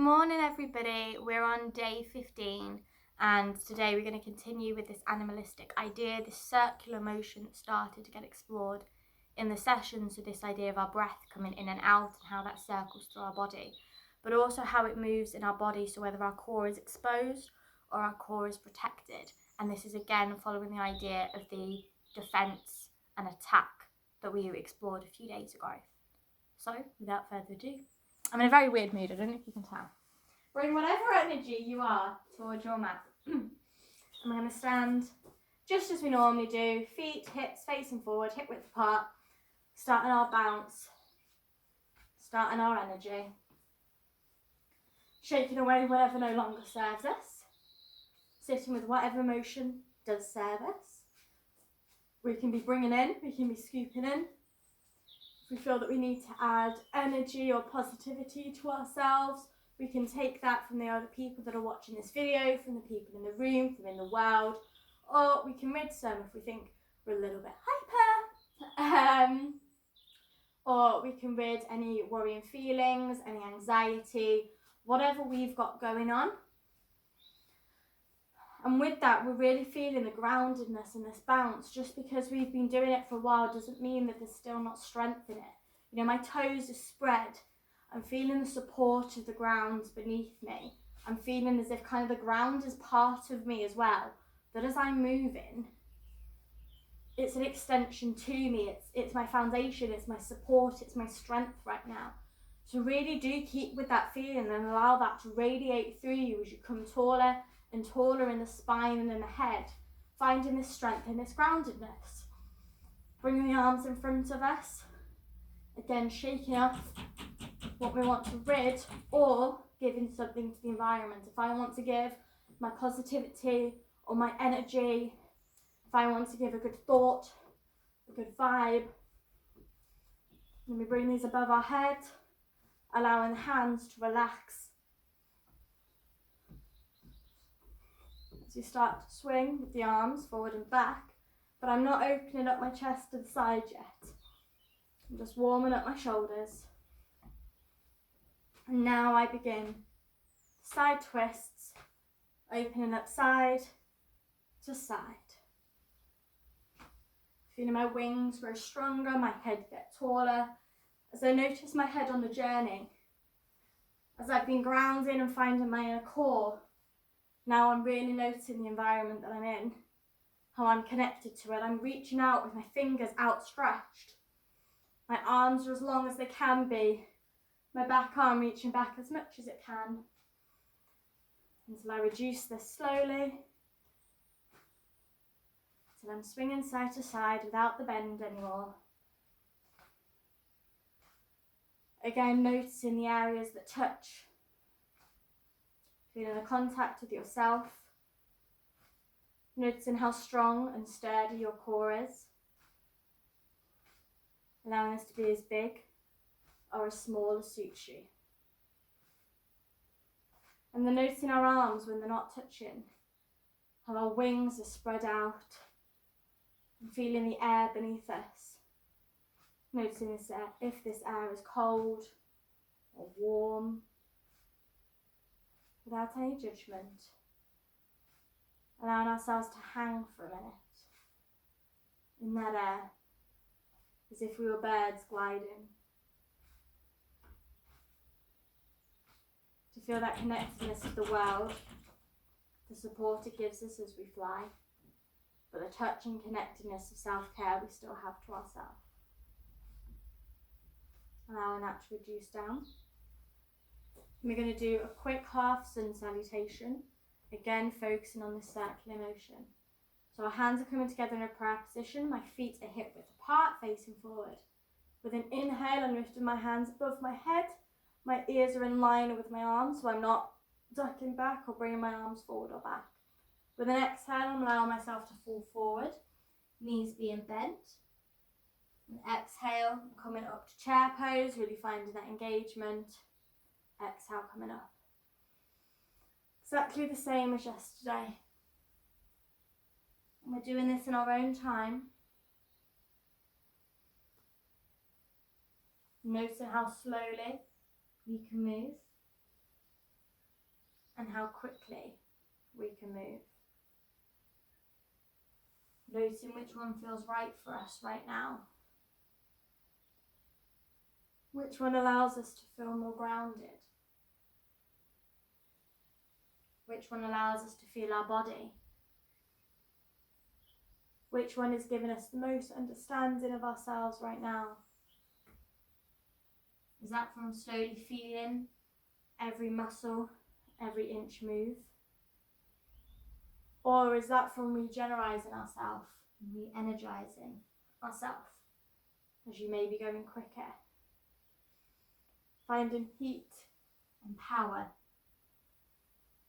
morning everybody, we're on day 15 and today we're going to continue with this animalistic idea, this circular motion that started to get explored in the session. So this idea of our breath coming in and out and how that circles through our body, but also how it moves in our body, so whether our core is exposed or our core is protected. And this is again following the idea of the defense and attack that we explored a few days ago. So without further ado, I'm in a very weird mood, I don't know if you can tell. Bring whatever energy you are towards your mat. And we're going to stand just as we normally do, feet, hips facing forward, hip width apart, starting our bounce, starting our energy. Shaking away whatever no longer serves us. Sitting with whatever emotion does serve us. We can be bringing in, we can be scooping in. If we feel that we need to add energy or positivity to ourselves, we can take that from the other people that are watching this video, from the people in the room, from in the world, or we can rid some if we think we're a little bit hyper, or we can rid any worrying feelings, any anxiety, whatever we've got going on. And with that, we're really feeling the groundedness and this bounce. Just because we've been doing it for a while doesn't mean that there's still not strength in it. You know, my toes are spread. I'm feeling the support of the ground beneath me. I'm feeling as if kind of the ground is part of me as well. That as I'm moving, it's an extension to me. It's my foundation, it's my support, it's my strength right now. So really do keep with that feeling and allow that to radiate through you as you come taller and taller in the spine and in the head, finding this strength and this groundedness. Bringing the arms in front of us, again shaking off what we want to rid or giving something to the environment. If I want to give my positivity or my energy, if I want to give a good thought, a good vibe, then we bring these above our head, allowing the hands to relax. As you start to swing with the arms forward and back, but I'm not opening up my chest to the side yet. I'm just warming up my shoulders. And now I begin side twists, opening up side to side. Feeling my wings grow stronger, my head get taller. As I notice my head on the journey, as I've been grounding and finding my inner core, now I'm really noticing the environment that I'm in, how I'm connected to it. I'm reaching out with my fingers outstretched. My arms are as long as they can be. My back arm reaching back as much as it can. Until I reduce this slowly. Until I'm swinging side to side without the bend anymore. Again, noticing the areas that touch. Feeling the contact with yourself. Noticing how strong and sturdy your core is. Allowing this to be as big or as small as suits you. And then noticing our arms when they're not touching. How our wings are spread out. And feeling the air beneath us. Noticing this air, if this air is cold or warm. Without any judgment, allowing ourselves to hang for a minute in that air, as if we were birds gliding. To feel that connectedness to the world, the support it gives us as we fly, but the touch and connectedness of self-care we still have to ourselves. Allowing that to reduce down. We're going to do a quick half sun salutation, again focusing on this circular motion. So our hands are coming together in a prayer position, my feet are hip width apart, facing forward. With an inhale, I'm lifting my hands above my head, my ears are in line with my arms, so I'm not ducking back or bringing my arms forward or back. With an exhale, I'm allowing myself to fall forward, knees being bent. And exhale, I'm coming up to chair pose, really finding that engagement. Exhale, coming up. Exactly the same as yesterday. And we're doing this in our own time. Noticing how slowly we can move. and how quickly we can move. Noticing which one feels right for us right now. Which one allows us to feel more grounded? Which one allows us to feel our body? Which one is giving us the most understanding of ourselves right now? Is that from slowly feeling every muscle, every inch move? Or is that from regenerizing ourselves, re-energizing ourselves as you may be going quicker? Finding heat and power.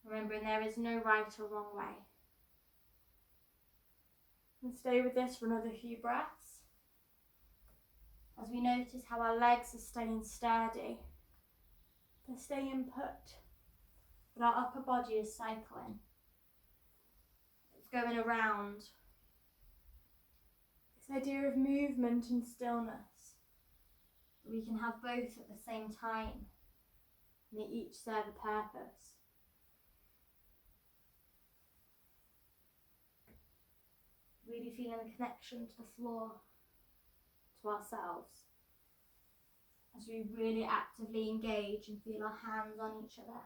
Remembering there is no right or wrong way. And stay with this for another few breaths. As we notice how our legs are staying sturdy. They're staying put. But our upper body is cycling. It's going around. This idea of movement and stillness. We can have both at the same time. And they each serve a purpose. Really feeling the connection to the floor, to ourselves. As we really actively engage and feel our hands on each other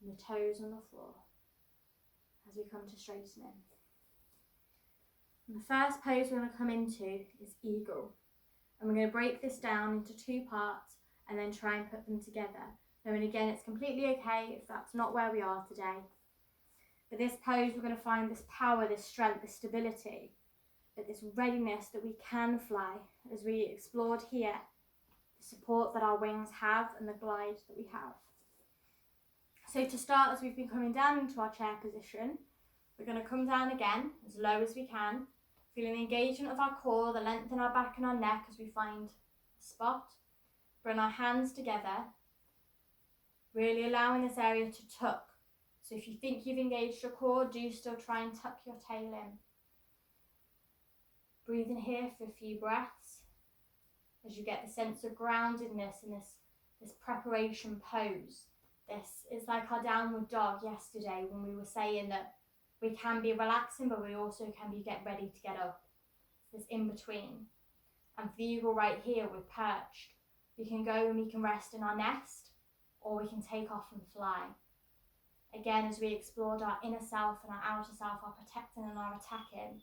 and the toes on the floor as we come to straightening. And the first pose we're going to come into is eagle. And we're going to break this down into two parts and then try and put them together. And again, it's completely okay if that's not where we are today. But this pose, we're going to find this power, this strength, this stability, but this readiness that we can fly as we explored here, the support that our wings have and the glide that we have. So to start, as we've been coming down into our chair position, we're going to come down again as low as we can, feeling the engagement of our core, the length in our back and our neck as we find a spot. Bring our hands together, really allowing this area to tuck. So if you think you've engaged your core, do still try and tuck your tail in. Breathe in here for a few breaths as you get the sense of groundedness in this preparation pose. This is like our downward dog yesterday when we were saying that we can be relaxing, but we also can be get ready to get up. This in between. And for the eagle right here, we're perched. We can go and we can rest in our nest, or we can take off and fly. Again, as we explored our inner self and our outer self, our protecting and our attacking,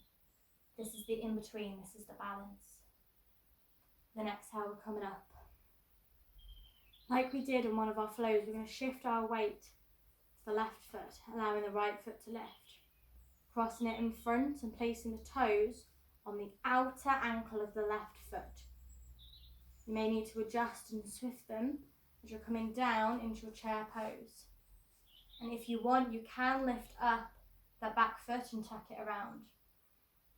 this is the in-between, this is the balance. Then exhale, we're coming up. Like we did in one of our flows, we're going to shift our weight to the left foot, allowing the right foot to lift. Crossing it in front and placing the toes on the outer ankle of the left foot. You may need to adjust and swift them as you're coming down into your chair pose. And if you want, you can lift up that back foot and tuck it around.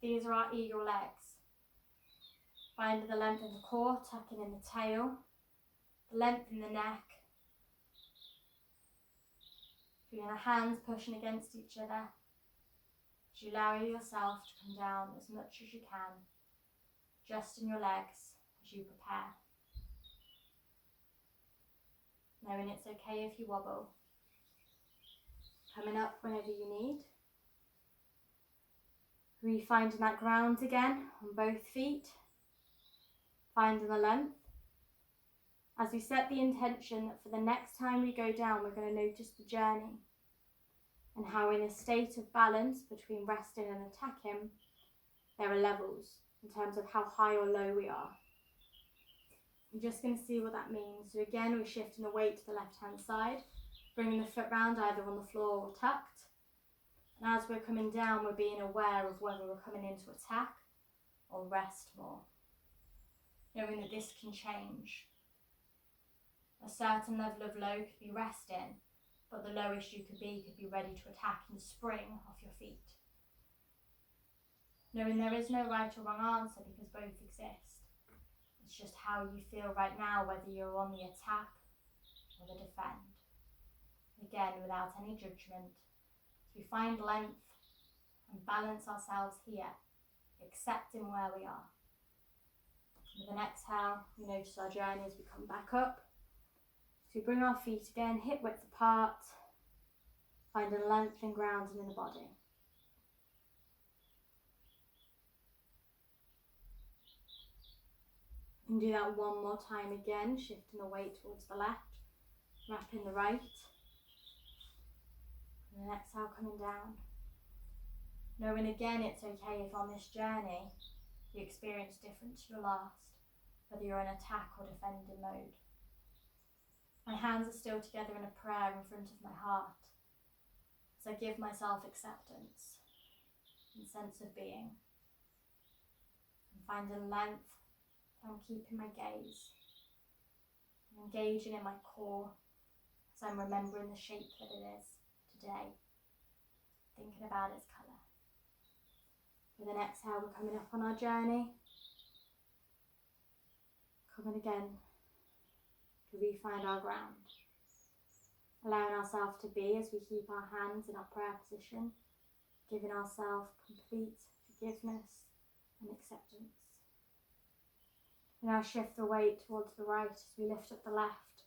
These are our eagle legs. Finding the length in the core, tucking in the tail, the length in the neck. Feeling the hands pushing against each other. As you allow yourself to come down as much as you can, adjusting your legs as you prepare. Knowing it's okay if you wobble. Coming up whenever you need. Refinding that ground again on both feet. Finding the length. As we set the intention that for the next time we go down, we're going to notice the journey. And how in a state of balance between resting and attacking, there are levels in terms of how high or low we are. I'm just going to see what that means. So again, we're shifting the weight to the left-hand side, bringing the foot round either on the floor or tucked. And as we're coming down, we're being aware of whether we're coming into attack or rest more. Knowing that this can change. A certain level of low could be resting, but the lowest you could be ready to attack and spring off your feet. Knowing there is no right or wrong answer because both exist. It's just how you feel right now, whether you're on the attack or the defend. Again, without any judgment, as we find length and balance ourselves here, accepting where we are. With an exhale, we notice our journey as we come back up. So we bring our feet again, hip width apart, Finding length and grounding in the body. And do that one more time again, shifting the weight towards the left, wrapping the right. And then exhale, coming down. Knowing again it's okay if on this journey you experience different to your last, whether you're in attack or defending mode. My hands are still together in a prayer in front of my heart as I give myself acceptance and sense of being. And finding length, I'm keeping my gaze. I'm engaging in my core as I'm remembering the shape that it is today, thinking about its colour. With an exhale, we're coming up on our journey. Coming again to re-find our ground. Allowing ourselves to be as we keep our hands in our prayer position, giving ourselves complete forgiveness and acceptance. We now shift the weight towards the right as we lift up the left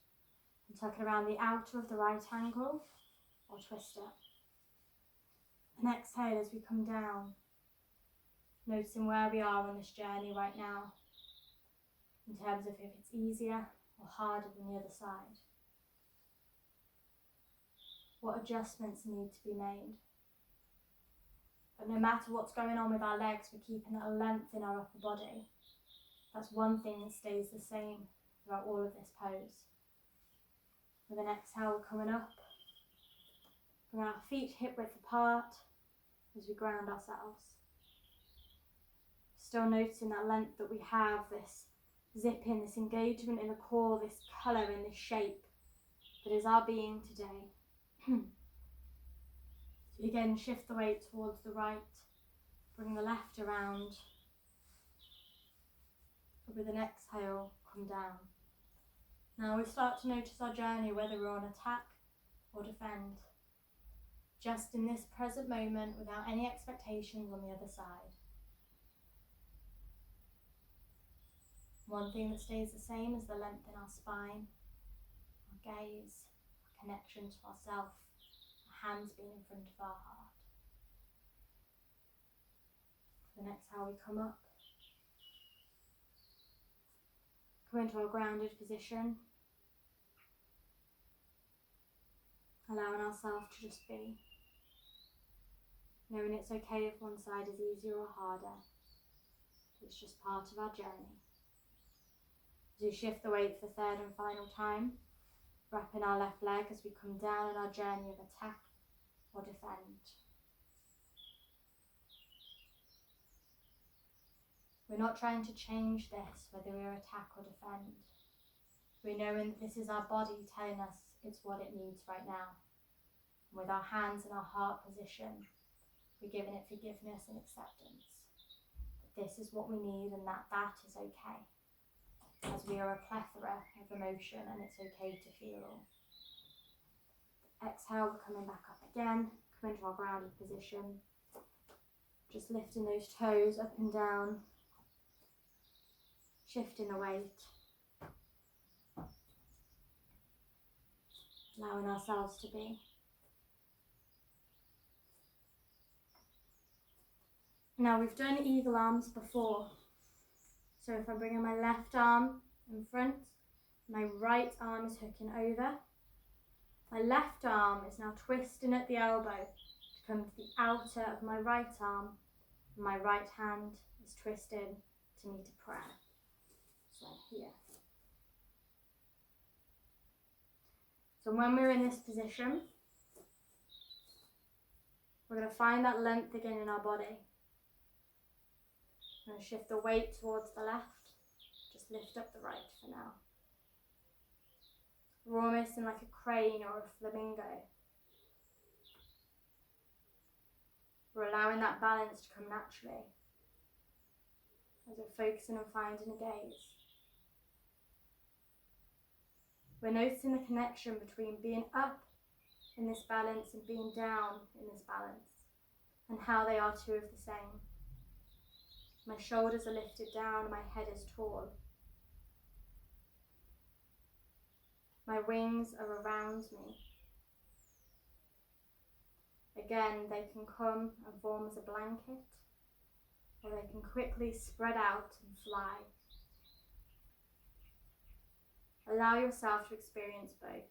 and tuck it around the outer of the right ankle or twist it. And exhale as we come down, noticing where we are on this journey right now, in terms of if it's easier or harder than the other side. What adjustments need to be made. But no matter what's going on with our legs, we're keeping that length in our upper body. That's one thing that stays the same throughout all of this pose. With an exhale, we're coming up. Bring our feet hip width apart as we ground ourselves. Still noticing that length that we have, this zip in, this engagement in the core, this colour in this shape that is our being today. Again, shift the weight towards the right, bring the left around. With an exhale, come down. Now we start to notice our journey, whether we're on attack or defend. Just in this present moment, without any expectations on the other side. One thing that stays the same is the length in our spine, our gaze, our connection to ourself, our hands being in front of our heart. The next how we come up. Come into our grounded position. Allowing ourselves to just be. Knowing it's okay if one side is easier or harder. It's just part of our journey. As we shift the weight for the third and final time, wrapping our left leg as we come down on our journey of attack or defend. We're not trying to change this, whether we're attack or defend. We know that this is our body telling us it's what it needs right now. And with our hands in our heart position, we're giving it forgiveness and acceptance. That this is what we need and that is okay. As we are a plethora of emotion and it's okay to feel. Exhale, we're coming back up again. Come into our grounded position. Just lifting those toes up and down. Shifting the weight. Allowing ourselves to be. Now we've done eagle arms before. So if I'm bringing my left arm in front, my right arm is hooking over. My left arm is now twisting at the elbow to come to the outer of my right arm. And my right hand is twisted to meet a prayer. So here. So when we're in this position, we're going to find that length again in our body. I'm going to shift the weight towards the left. Just lift up the right for now. We're almost in like a crane or a flamingo. We're allowing that balance to come naturally as we're focusing on finding a gaze. We're noticing the connection between being up in this balance and being down in this balance, and how they are two of the same. My shoulders are lifted down and my head is tall. My wings are around me. again, they can come and form as a blanket, or they can quickly spread out and fly. Allow yourself to experience both.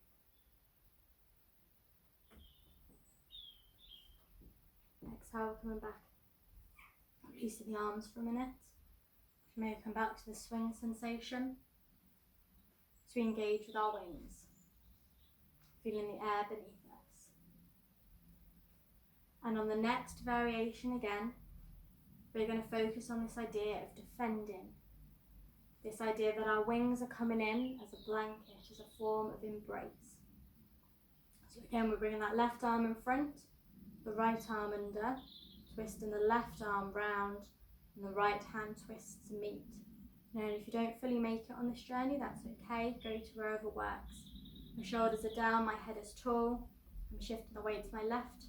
Exhale, coming back. Releasing the arms for a minute. We may come back to the swing sensation. So we engage with our wings, feeling the air beneath us. And on the next variation again, we're going to focus on this idea of defending. This idea that our wings are coming in as a blanket, as a form of embrace. So again, we're bringing that left arm in front, the right arm under, twisting the left arm round, and the right hand twists to meet. Now, if you don't fully make it on this journey, that's okay. Go to wherever works. My shoulders are down, my head is tall. I'm shifting the weight to my left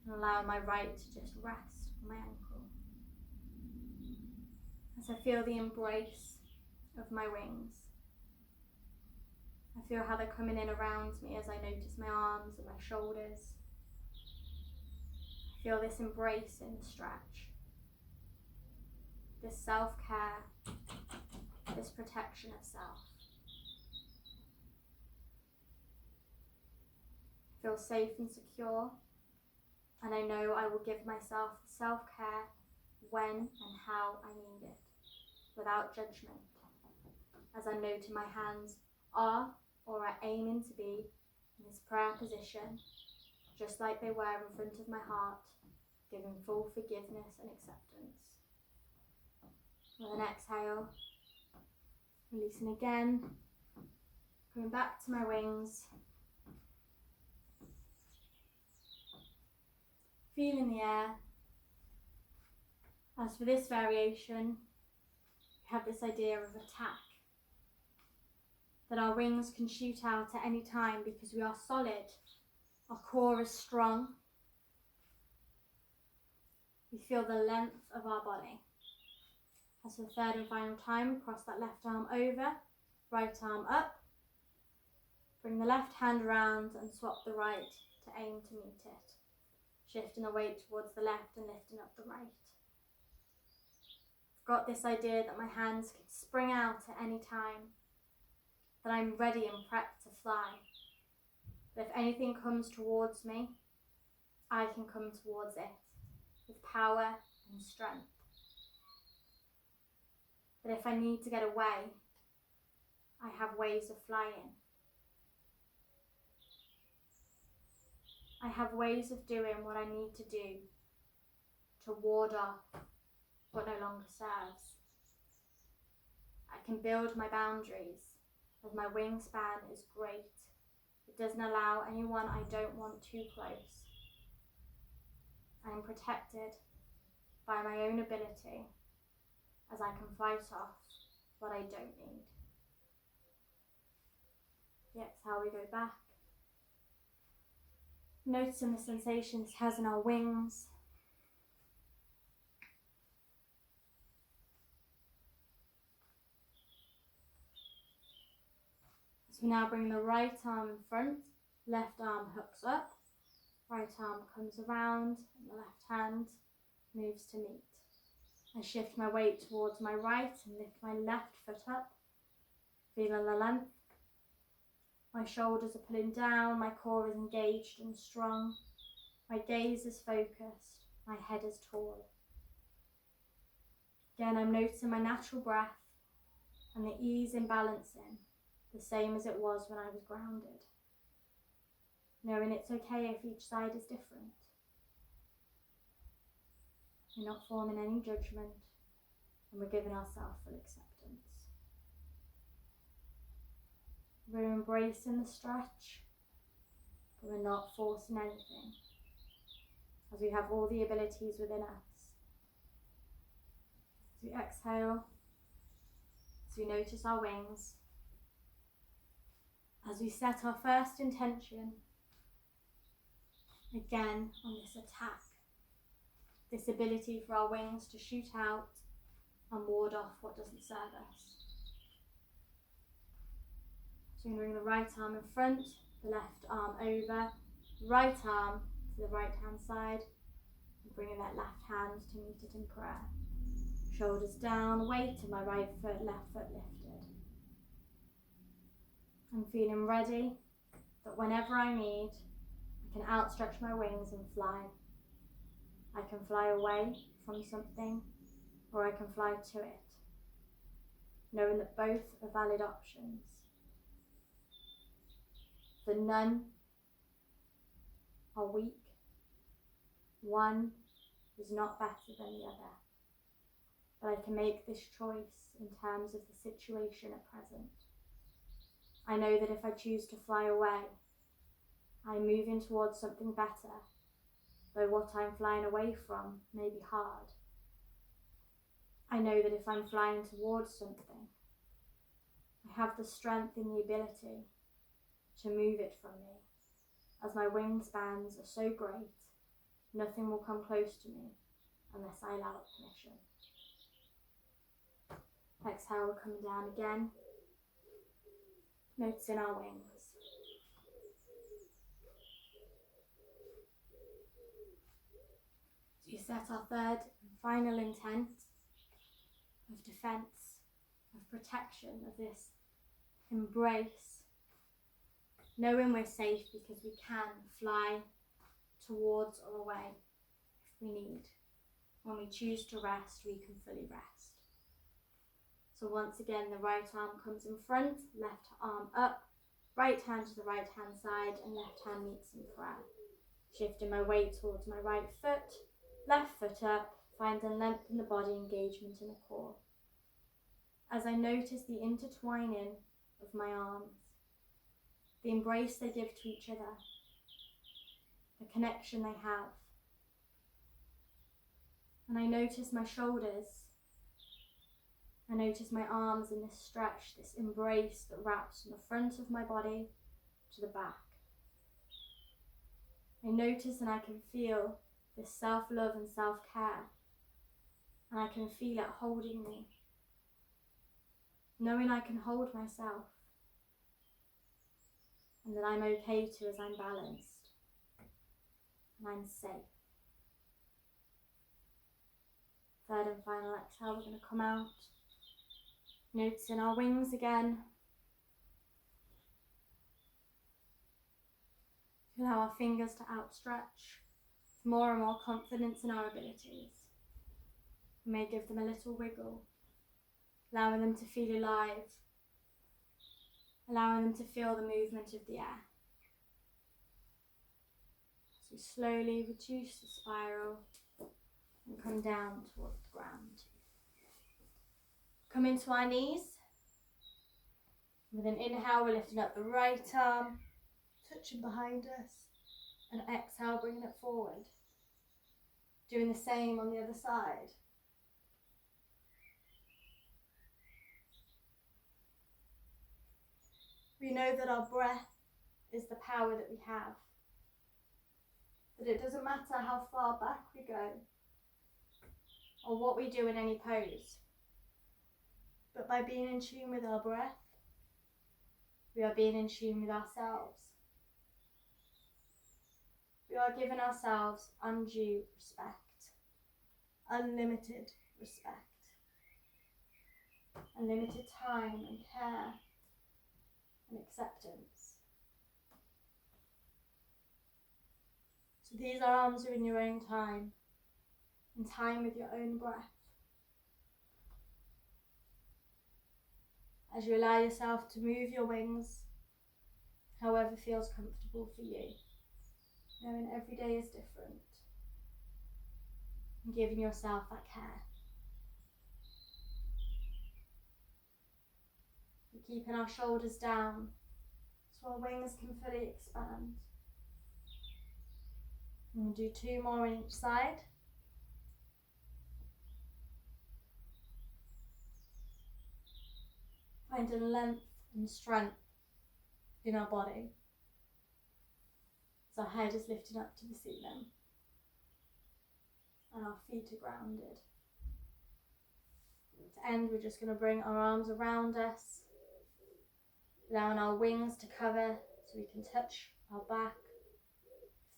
and allowing my right to just rest on my ankle. As I feel the embrace of my wings, I feel how they're coming in around me as I notice my arms and my shoulders. I feel this embrace in the stretch, this self-care, this protection of self. I feel safe and secure, and I know I will give myself the self-care when and how I need it, without judgment, as I know to my hands are or are aiming to be in this prayer position, just like they were in front of my heart, giving full forgiveness and acceptance. With an exhale, releasing again, going back to my wings, feeling the air. As for this variation, we have this idea of attack, that our wings can shoot out at any time because we are solid, our core is strong. We feel the length of our body. As for the third and final time, cross that left arm over, right arm up. Bring the left hand around and swap the right to aim to meet it. Shifting the weight towards the left and lifting up the right. I've got this idea that my hands can spring out at any time, that I'm ready and prepped to fly. That if anything comes towards me, I can come towards it with power and strength. That if I need to get away, I have ways of flying. I have ways of doing what I need to do to ward off what no longer serves. I can build my boundaries, as my wingspan is great. It doesn't allow anyone I don't want too close. I am protected by my own ability, as I can fight off what I don't need. The exhale, we go back. Noticing the sensations it has in our wings. As we now bring the right arm in front, left arm hooks up, right arm comes around, and the left hand moves to meet. I shift my weight towards my right and lift my left foot up, feeling the length. My shoulders are pulling down, my core is engaged and strong. My gaze is focused, my head is tall. Again, I'm noticing my natural breath and the ease in balancing, the same as it was when I was grounded. Knowing it's okay if each side is different. We're not forming any judgment, and we're giving ourselves full acceptance. We're embracing the stretch, but we're not forcing anything, as we have all the abilities within us. As we exhale, as we notice our wings, as we set our first intention, again on this attack, this ability for our wings to shoot out and ward off what doesn't serve us. So we're going to bring the right arm in front, the left arm over, right arm to the right hand side, and bringing that left hand to meet it in prayer. Shoulders down, weight of my right foot, left foot lifted. I'm feeling ready that whenever I need, I can outstretch my wings and fly. I can fly away from something, or I can fly to it, knowing that both are valid options. The none are weak. One is not better than the other. But I can make this choice in terms of the situation at present. I know that if I choose to fly away, I'm moving towards something better, though what I'm flying away from may be hard. I know that if I'm flying towards something, I have the strength and the ability to move it from me. As my wingspans are so great, nothing will come close to me unless I allow it permission. Exhale, we're coming down again, noticing our wings. So you set our third and final intent of defense, of protection, of this embrace, knowing we're safe because we can fly towards or away if we need. When we choose to rest, we can fully rest. So once again, the right arm comes in front, left arm up, right hand to the right hand side, and left hand meets in prayer. Shifting my weight towards my right foot, left foot up, finding length in the body, engagement in the core. As I notice the intertwining of my arms, the embrace they give to each other, the connection they have. And I notice my shoulders. I notice my arms in this stretch, this embrace that wraps from the front of my body to the back. I notice and I can feel this self-love and self-care. And I can feel it holding me. Knowing I can hold myself. And that I'm okay too as I'm balanced. And I'm safe. Third and final exhale, we're going to come out. Noticing our wings again. Allow our fingers to outstretch for more and more confidence in our abilities. We may give them a little wiggle, allowing them to feel alive, allowing them to feel the movement of the air. As we slowly reduce the spiral and come down towards the ground. Come into our knees. With an inhale, we're lifting up the right arm, touching behind us, and exhale, bringing it forward. Doing the same on the other side. We know that our breath is the power that we have. That it doesn't matter how far back we go or what we do in any pose. But by being in tune with our breath, we are being in tune with ourselves. We are giving ourselves undue respect, unlimited respect, unlimited time and care and acceptance. So these arms are in your own time, in time with your own breath. As you allow yourself to move your wings however feels comfortable for you, knowing every day is different, and giving yourself that care. We're keeping our shoulders down so our wings can fully expand. And we'll do 2 more on each side. Finding length and strength in our body as our head is lifted up to the ceiling and our feet are grounded. To end, we're just going to bring our arms around us, allowing our wings to cover so we can touch our back,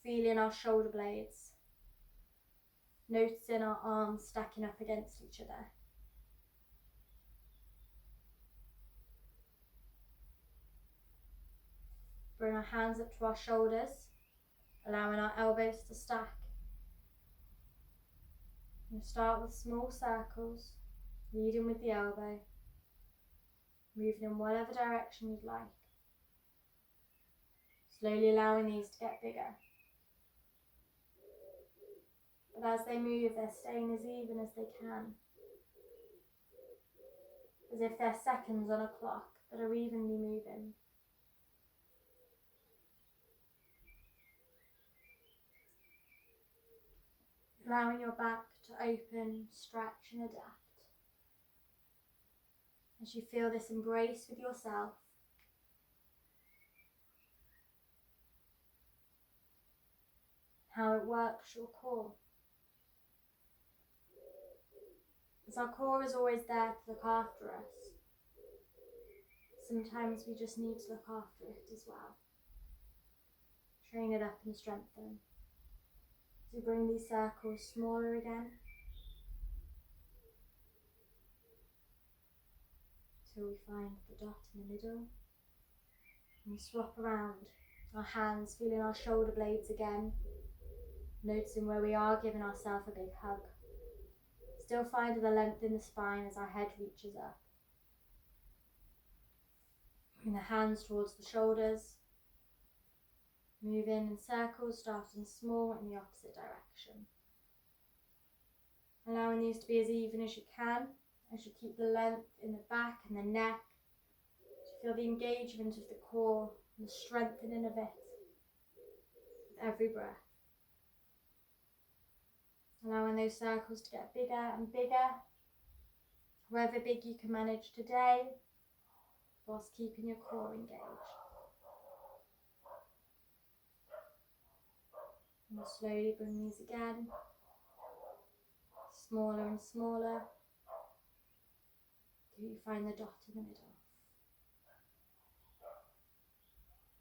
feeling our shoulder blades, noticing our arms stacking up against each other. Bring our hands up to our shoulders, allowing our elbows to stack. We'll start with small circles, leading with the elbow, moving in whatever direction you'd like. Slowly allowing these to get bigger. But as they move, they're staying as even as they can. As if they're seconds on a clock that are evenly moving. Allowing your back to open, stretch and adapt. As you feel this embrace with yourself. How it works your core. As our core is always there to look after us, sometimes we just need to look after it as well. Train it up and strengthen. As we bring these circles smaller again, till we find the dot in the middle, and swap around our hands, feeling our shoulder blades again, noticing where we are giving ourselves a big hug. Still finding the length in the spine as our head reaches up. Bring the hands towards the shoulders, moving in circles, starting small in the opposite direction. Allowing these to be as even as you can, as you keep the length in the back and the neck. To feel the engagement of the core and the strengthening of it with every breath. Allowing those circles to get bigger and bigger, however big you can manage today, whilst keeping your core engaged. And we'll slowly bring these again, smaller and smaller, till you find the dot in the middle.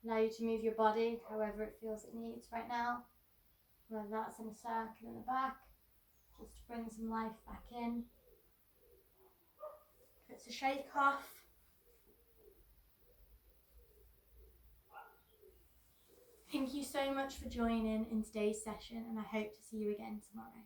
Allow you to move your body however it feels it needs right now, whether that's in a circle in the back, just to bring some life back in. If it's a shake off, thank you so much for joining in today's session, and I hope to see you again tomorrow.